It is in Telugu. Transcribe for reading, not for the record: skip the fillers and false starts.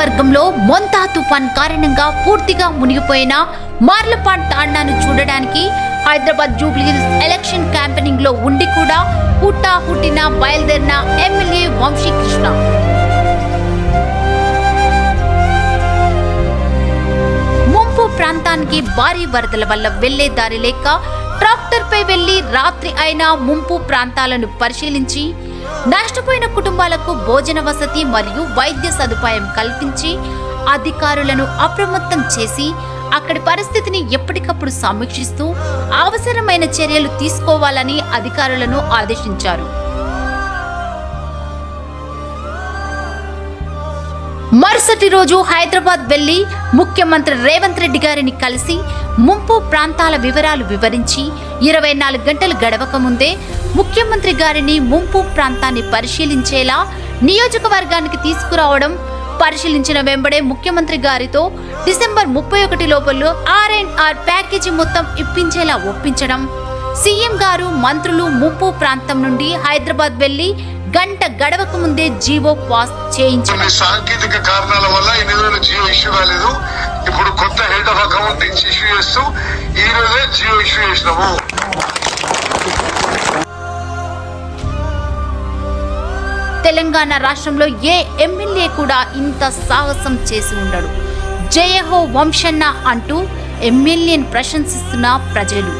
నియోజకవర్గంలో మొంతా తుఫాన్ కారణంగా పూర్తిగా మునిగిపోయిన మార్లపాడ్ తాండాను చూడడానికి హైదరాబాద్ జూబ్లీహిల్స్ ఎలక్షన్ క్యాంపెయినింగ్ లో ఉండి కూడా హుట్టిన బయలుదేరిన ఎమ్మెల్యే వంశీకృష్ణ ముంపు ప్రాంతానికి భారీ వరదల వల్ల వెళ్లే దారి లేక ట్రాక్టర్ పై వెళ్లి రాత్రి అయినా ముంపు ప్రాంతాలను పరిశీలించి నష్టపోయిన కుటుంబాలకు భోజన వసతి మరియు వైద్య సదుపాయం కల్పించి అధికారులను అప్రమత్తం చేసి అక్కడి పరిస్థితిని ఎప్పటికప్పుడు సమీక్షిస్తూ అవసరమైన చర్యలు తీసుకోవాలని అధికారులను ఆదేశించారు. మరుసటి రోజు హైదరాబాద్ వెళ్లి ముఖ్యమంత్రి రేవంత్ రెడ్డి గారిని కలిసి ముంపు ప్రాంతాల వివరాలు వివరించి 24 గంటలు గడవక ముందే ముఖ్యమంత్రి గారిని ముంపు ప్రాంతాన్ని పరిశీలించేలా నియోజకవర్గానికి తీసుకురావడం, పరిశీలించిన వెంబడే ముఖ్యమంత్రి గారితో డిసెంబర్ 31 లోపల R&R ప్యాకేజీ మొత్తం ఇప్పించేలా ఒప్పించడం, సీఎం గారు మంత్రులు ముంపు ప్రాంతం నుండి హైదరాబాద్ వెళ్లి గంట గడవక ముందే జీవో పాస్ చేయించారు. సాంకేతిక కారణాల వల్ల ఇన్ని రోజులు జియో ఇష్యూ కాలేదు. ఇప్పుడు కొత్త హెడ్ ఆఫ్ అకౌంటింగ్స్ ఇష్యూ చేస్తూ ఈ రోజే జియో ఇష్యూ చేసినాము. తెలంగాణ రాష్ట్రంలో ఏ ఎమ్మెల్యే కూడా ఇంత సాహసం చేసి ఉండడు. జయహో వంశన్న అంటూ ఎమ్మెల్యేని ప్రశంసిస్తున్న ప్రజలు.